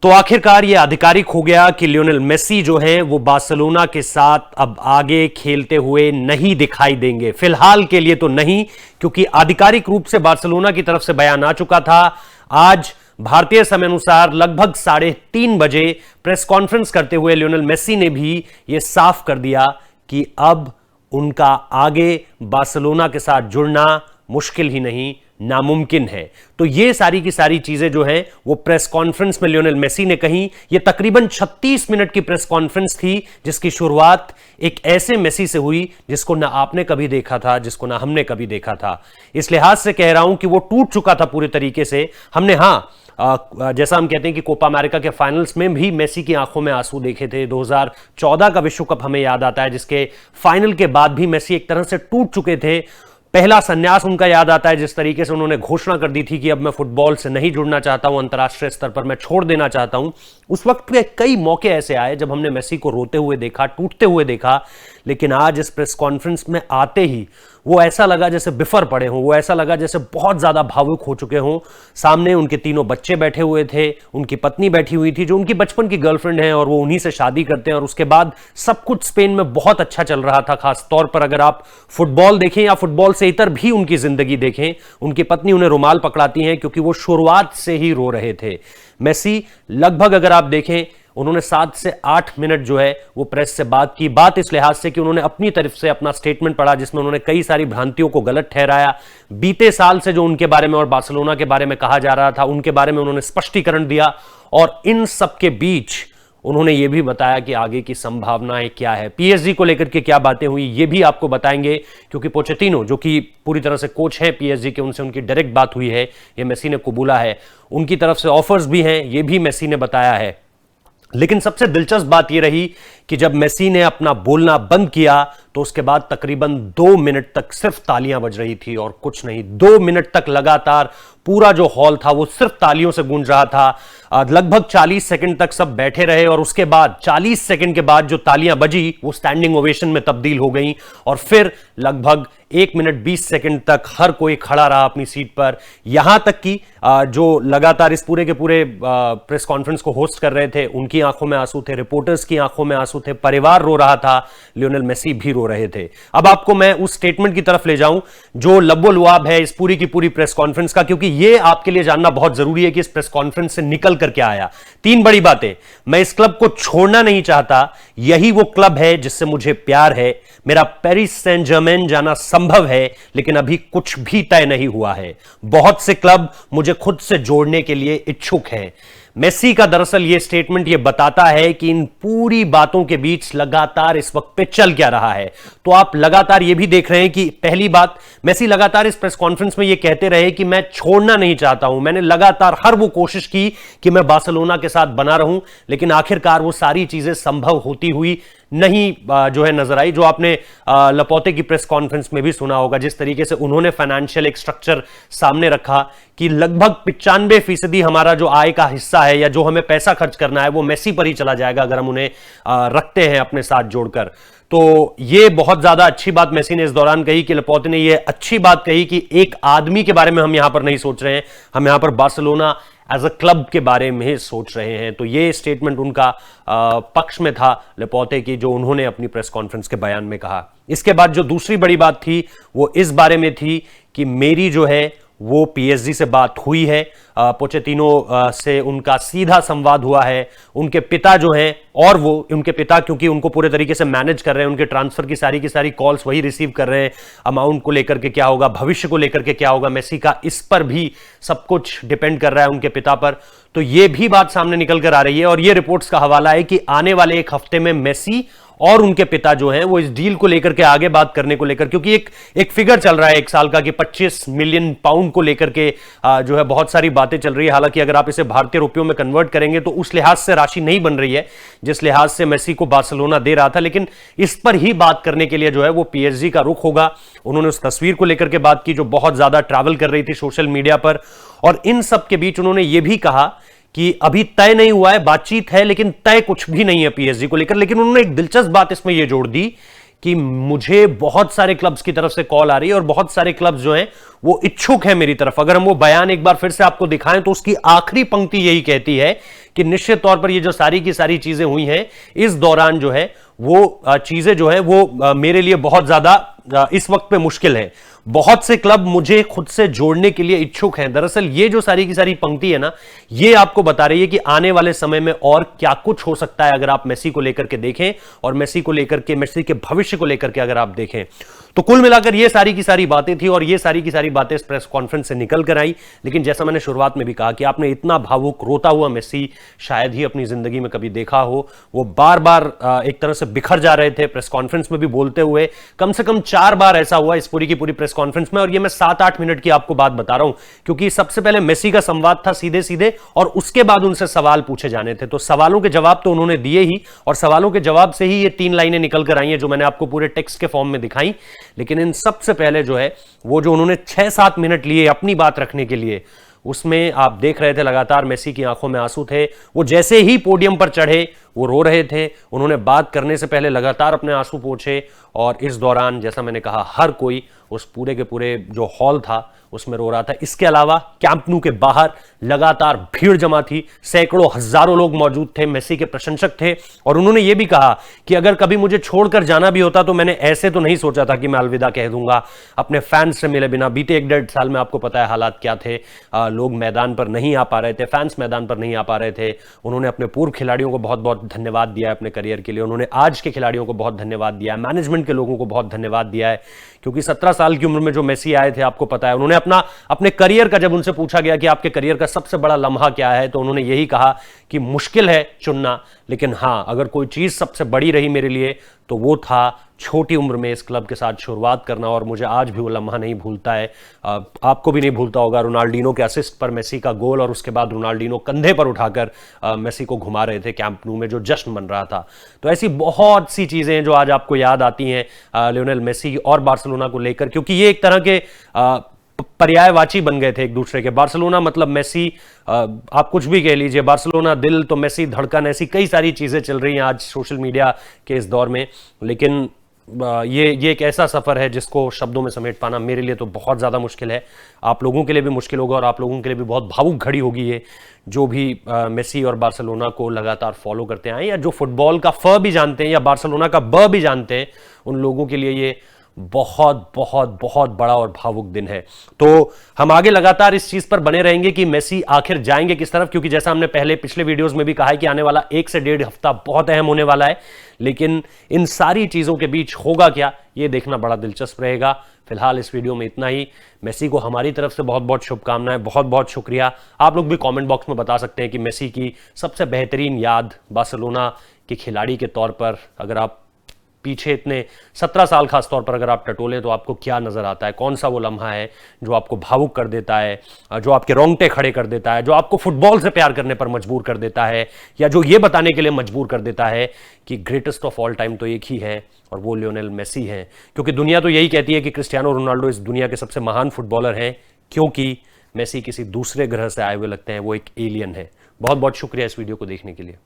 तो आखिरकार ये आधिकारिक हो गया कि लियोनेल मेसी जो हैं वो बार्सिलोना के साथ अब आगे खेलते हुए नहीं दिखाई देंगे। फिलहाल के लिए तो नहीं, क्योंकि आधिकारिक रूप से बार्सिलोना की तरफ से बयान आ चुका था। आज भारतीय समय अनुसार लगभग 3:30 बजे प्रेस कॉन्फ्रेंस करते हुए लियोनेल मेसी ने भी यह साफ कर दिया कि अब उनका आगे बार्सिलोना के साथ जुड़ना मुश्किल ही नहीं, नामुमकिन है। तो ये सारी की सारी चीजें जो हैं वो प्रेस कॉन्फ्रेंस में लियोनेल मेसी ने कही। ये तकरीबन 36 मिनट की प्रेस कॉन्फ्रेंस थी, जिसकी शुरुआत एक ऐसे मेसी से हुई जिसको ना आपने कभी देखा था, जिसको ना हमने कभी देखा था। इस लिहाज से कह रहा हूं कि वो टूट चुका था पूरे तरीके से। हमने जैसा हम कहते हैं कि कोपा अमेरिका के फाइनल्स में भी मेसी की आंखों में आंसू देखे थे। 2014 का विश्व कप हमें याद आता है, जिसके फाइनल के बाद भी मेसी एक तरह से टूट चुके थे। पहला संन्यास उनका याद आता है, जिस तरीके से उन्होंने घोषणा कर दी थी कि अब मैं फुटबॉल से नहीं जुड़ना चाहता हूं, अंतर्राष्ट्रीय स्तर पर मैं छोड़ देना चाहता हूं। उस वक्त के कई मौके ऐसे आए जब हमने मेसी को रोते हुए देखा, टूटते हुए देखा, लेकिन आज इस प्रेस कॉन्फ्रेंस में आते ही वो ऐसा लगा जैसे बिफर पड़े हों, वो ऐसा लगा जैसे बहुत ज्यादा भावुक हो चुके हों। सामने उनके तीनों बच्चे बैठे हुए थे, उनकी पत्नी बैठी हुई थी जो उनकी बचपन की गर्लफ्रेंड है और वो उन्हीं से शादी करते हैं। और उसके बाद सब कुछ स्पेन में बहुत अच्छा चल रहा था। खास तौर पर अगर आप फुटबॉल देखें या फुटबॉल से इतर भी उनकी जिंदगी देखें, उनकी पत्नी उन्हें रुमाल पकड़ाती हैं क्योंकि वो शुरुआत से ही रो रहे थे। मेसी लगभग अगर आप देखें उन्होंने 7 से 8 मिनट जो है वो प्रेस से बात की। बात इस लिहाज से कि उन्होंने अपनी तरफ से अपना स्टेटमेंट पढ़ा, जिसमें उन्होंने कई सारी भ्रांतियों को गलत ठहराया। बीते साल से जो उनके बारे में और बार्सिलोना के बारे में कहा जा रहा था, उनके बारे में उन्होंने स्पष्टीकरण दिया। और इन सब के बीच उन्होंने ये भी बताया कि आगे की संभावनाएं क्या है, पीएसजी को लेकर के क्या बातें हुई, ये भी आपको बताएंगे। क्योंकि पोचेटिनो जो कि पूरी तरह से कोच है पीएसजी के, उनसे उनकी डायरेक्ट बात हुई है, ये मेसी ने कबूला है। उनकी तरफ से ऑफर्स भी हैं, ये भी मेसी ने बताया है। लेकिन सबसे दिलचस्प बात यह रही कि जब मेसी ने अपना बोलना बंद किया तो उसके बाद तकरीबन 2 मिनट तक सिर्फ तालियां बज रही थी और कुछ नहीं। 2 मिनट तक लगातार पूरा जो हॉल था वो सिर्फ तालियों से गूंज रहा था। लगभग 40 सेकंड तक सब बैठे रहे और उसके बाद 40 सेकंड के बाद जो तालियां बजी वो स्टैंडिंग ओवेशन में तब्दील हो गई। और फिर लगभग 1 मिनट 20 सेकंड तक हर कोई खड़ा रहा अपनी सीट पर। यहां तक कि जो लगातार इस पूरे के पूरे प्रेस कॉन्फ्रेंस को होस्ट कर रहे थे, उनकी आंखों में आंसू थे, रिपोर्टर्स की आंखों में आंसू थे, परिवार रो रहा था, लियोनेल मेसी भी रो रहे थे। अब आपको मैं उस स्टेटमेंट की तरफ ले जाऊं जो लब्बो लुआब है इस पूरी की पूरी प्रेस कॉन्फ्रेंस का, क्योंकि यह आपके लिए जानना बहुत जरूरी है कि इस प्रेस कॉन्फ्रेंस से निकल कर क्या आया। 3 बड़ी बातें। मैं इस क्लब को छोड़ना नहीं चाहता, यही वो क्लब है जिससे मुझे प्यार है। मेरा पेरिस सेंट जर्मेन जाना संभव है, लेकिन अभी कुछ भी तय नहीं हुआ है। बहुत से क्लब मुझे खुद से जोड़ने के लिए इच्छुक हैं। मेसी का दरअसल यह स्टेटमेंट यह बताता है कि इन पूरी बातों के बीच लगातार इस वक्त पे चल क्या रहा है। तो आप लगातार यह भी देख रहे हैं कि पहली बात, मेसी लगातार इस प्रेस कॉन्फ्रेंस में यह कहते रहे कि मैं छोड़ना नहीं चाहता हूं, मैंने लगातार हर वो कोशिश की कि मैं बार्सिलोना के साथ बना रहूं, लेकिन आखिरकार वो सारी चीजें संभव होती हुई नहीं जो है नजर आई। जो आपने लपोते की प्रेस कॉन्फ्रेंस में भी सुना होगा, जिस तरीके से उन्होंने फाइनेंशियल एक स्ट्रक्चर सामने रखा कि लगभग 95% हमारा जो आय का हिस्सा है या जो हमें पैसा खर्च करना है वो मेसी पर ही चला जाएगा अगर हम उन्हें रखते हैं अपने साथ जोड़कर। तो ये बहुत ज्यादा अच्छी बात मेसी ने इस दौरान कही कि लपोते ने ये अच्छी बात कही कि एक आदमी के बारे में हम यहां पर नहीं सोच रहे हैं, हम यहां पर बार्सिलोना एज अ क्लब के बारे में सोच रहे हैं। तो ये स्टेटमेंट उनका पक्ष में था लपोते की, जो उन्होंने अपनी प्रेस कॉन्फ्रेंस के बयान में कहा। इसके बाद जो दूसरी बड़ी बात थी वो इस बारे में थी कि मेरी जो है वो पीएसजी से बात हुई है, पोचेटिनो से उनका सीधा संवाद हुआ है। उनके पिता जो हैं, और वो उनके पिता क्योंकि उनको पूरे तरीके से मैनेज कर रहे हैं, उनके ट्रांसफर की सारी कॉल्स वही रिसीव कर रहे हैं। अमाउंट को लेकर के क्या होगा, भविष्य को लेकर के क्या होगा मेसी का, इस पर भी सब कुछ डिपेंड कर रहा है उनके पिता पर। तो ये भी बात सामने निकल कर आ रही है और ये रिपोर्ट्स का हवाला है कि आने वाले 1 हफ्ते में मेसी और उनके पिता जो हैं वो इस डील को लेकर के आगे बात करने को लेकर, क्योंकि एक फिगर चल रहा है 1 साल का कि 25 मिलियन पाउंड को लेकर के जो है बहुत सारी बातें चल रही है। हालांकि अगर आप इसे भारतीय रुपयों में कन्वर्ट करेंगे तो उस लिहाज से राशि नहीं बन रही है जिस लिहाज से मेसी को बार्सिलोना दे रहा था, लेकिन इस पर ही बात करने के लिए जो है वो पीएसजी का रुख होगा। उन्होंने उस तस्वीर को लेकर के बात की जो बहुत ज्यादा ट्रैवल कर रही थी सोशल मीडिया पर, और इन सब के बीच उन्होंने ये भी कहा कि अभी तय नहीं हुआ है, बातचीत है लेकिन तय कुछ भी नहीं है पीएसजी को लेकर। लेकिन उन्होंने एक दिलचस्प बात इसमें यह जोड़ दी कि मुझे बहुत सारे क्लब्स की तरफ से कॉल आ रही है और बहुत सारे क्लब्स जो हैं वो इच्छुक है मेरी तरफ। अगर हम वो बयान एक बार फिर से आपको दिखाएं तो उसकी आखिरी पंक्ति यही कहती है कि निश्चित तौर पर ये जो सारी की सारी चीजें हुई हैं इस दौरान जो है वो चीजें जो है वो मेरे लिए बहुत ज्यादा इस वक्त पे मुश्किल है। बहुत से क्लब मुझे खुद से जोड़ने के लिए इच्छुक हैं। दरअसल ये जो सारी की सारी पंक्ति है ना, ये आपको बता रही है कि आने वाले समय में और क्या कुछ हो सकता है अगर आप मेसी को लेकर के देखें और मेसी को लेकर के, मेसी के भविष्य को लेकर के अगर आप देखें। तो कुल मिलाकर ये सारी की सारी बातें थी और ये सारी की सारी बातें इस प्रेस कॉन्फ्रेंस से निकल कर आई। लेकिन जैसा मैंने शुरुआत में भी कहा कि आपने इतना भावुक रोता हुआ मेसी शायद ही अपनी जिंदगी में कभी देखा हो। वो बार बार एक तरह से बिखर जा रहे थे प्रेस कॉन्फ्रेंस में भी बोलते हुए। कम से कम 4 बार ऐसा हुआ इस पूरी की पूरी प्रेस कॉन्फ्रेंस में। और ये मैं 7-8 मिनट की आपको बात बता रहा हूं क्योंकि सबसे पहले मेसी का संवाद था सीधे सीधे और उसके बाद उनसे सवाल पूछे जाने थे। तो सवालों के जवाब तो उन्होंने दिए ही और सवालों के जवाब से ही ये 3 लाइनें निकल कर आई हैं जो मैंने आपको पूरे टेक्स्ट के फॉर्म में दिखाई। लेकिन इन सबसे पहले जो है वो जो उन्होंने 6-7 मिनट लिए अपनी बात रखने के लिए, उसमें आप देख रहे थे लगातार मेसी की आंखों में आंसू थे। वो जैसे ही पोडियम पर चढ़े वो रो रहे थे। उन्होंने बात करने से पहले लगातार अपने आंसू पोंछे और इस दौरान जैसा मैंने कहा हर कोई उस पूरे के पूरे जो हॉल था उसमें रो रहा था। इसके अलावा कैंप न्यू के बाहर लगातार भीड़ जमा थी, सैकड़ों हजारों लोग मौजूद थे, मेसी के प्रशंसक थे। और उन्होंने यह भी कहा कि अगर कभी मुझे छोड़कर जाना भी होता तो मैंने ऐसे तो नहीं सोचा था कि मैं अलविदा कह दूंगा अपने फैंस से मिले बिना। बीते 1-1.5 साल में आपको पता है हालात क्या थे, लोग मैदान पर नहीं आ पा रहे थे, फैंस मैदान पर नहीं आ पा रहे थे। उन्होंने अपने पूर्व खिलाड़ियों को बहुत बहुत धन्यवाद दिया है अपने करियर के लिए, उन्होंने आज के खिलाड़ियों को बहुत धन्यवाद दिया है, मैनेजमेंट के लोगों को बहुत धन्यवाद दिया है। क्योंकि 17 साल की उम्र में जो मेसी आए थे आपको पता है, उन्होंने अपने करियर का, जब उनसे पूछा गया कि आपके करियर का सबसे बड़ा लम्हा क्या है, तो उन्होंने यही कहा कि मुश्किल है चुनना, लेकिन हां अगर कोई चीज सबसे बड़ी रही मेरे लिए तो वो था छोटी उम्र में इस क्लब के साथ शुरुआत करना। और मुझे आज भी वो लम्हा नहीं भूलता है। आपको भी नहीं भूलता होगा रोनाल्डिनो के असिस्ट पर मेसी का गोल और उसके बाद रोनाल्डिनो कंधे पर उठाकर मेसी को घुमा रहे थे कैंप न्यू में, जो जश्न बन रहा था। तो ऐसी बहुत सी चीजें जो आज आपको याद आती हैं लियोनेल मेसी और बार्सिलोना को लेकर, क्योंकि ये एक तरह के पर्यायवाची बन गए थे एक दूसरे के। बार्सिलोना मतलब मेसी, आप कुछ भी कह लीजिए, बार्सिलोना दिल तो मेसी धड़कन, ऐसी कई सारी चीजें चल रही हैं आज सोशल मीडिया के इस दौर में। लेकिन ये एक ऐसा सफर है जिसको शब्दों में समेट पाना मेरे लिए तो बहुत ज्यादा मुश्किल है। आप लोगों के लिए भी मुश्किल होगा और आप लोगों के लिए भी बहुत भावुक घड़ी होगी ये, जो भी मेसी और बार्सिलोना को लगातार फॉलो करते आए या जो फुटबॉल का फ भी जानते हैं या बार्सिलोना का ब भी जानते हैं, उन लोगों के लिए ये बहुत बहुत बहुत बड़ा और भावुक दिन है। तो हम आगे लगातार इस चीज पर बने रहेंगे कि मेसी आखिर जाएंगे किस तरफ, क्योंकि जैसा हमने पहले पिछले वीडियोस में भी कहा है कि आने वाला 1 से 1.5 हफ्ता बहुत अहम होने वाला है। लेकिन इन सारी चीजों के बीच होगा क्या, ये देखना बड़ा दिलचस्प रहेगा। फिलहाल इस वीडियो में इतना ही। मेसी को हमारी तरफ से बहुत बहुत शुभकामनाएं, बहुत बहुत शुक्रिया। आप लोग भी कमेंट बॉक्स में बता सकते हैं कि मेसी की सबसे बेहतरीन याद बार्सिलोना के खिलाड़ी के तौर पर, अगर आप पीछे इतने 17 साल खास तौर पर अगर आप टटोलें तो आपको क्या नजर आता है, कौन सा वो लम्हा है जो आपको भावुक कर देता है, जो आपके रोंगटे खड़े कर देता है, जो आपको फुटबॉल से प्यार करने पर मजबूर कर देता है, या जो ये बताने के लिए मजबूर कर देता है कि ग्रेटेस्ट ऑफ ऑल टाइम तो एक ही है और वो लियोनेल मेसी है। क्योंकि दुनिया तो यही कहती है कि क्रिस्टियानो रोनाल्डो इस दुनिया के सबसे महान फुटबॉलर हैं, क्योंकि मेसी किसी दूसरे ग्रह से आए हुए लगते हैं, वो एक एलियन है। बहुत बहुत शुक्रिया इस वीडियो को देखने के लिए।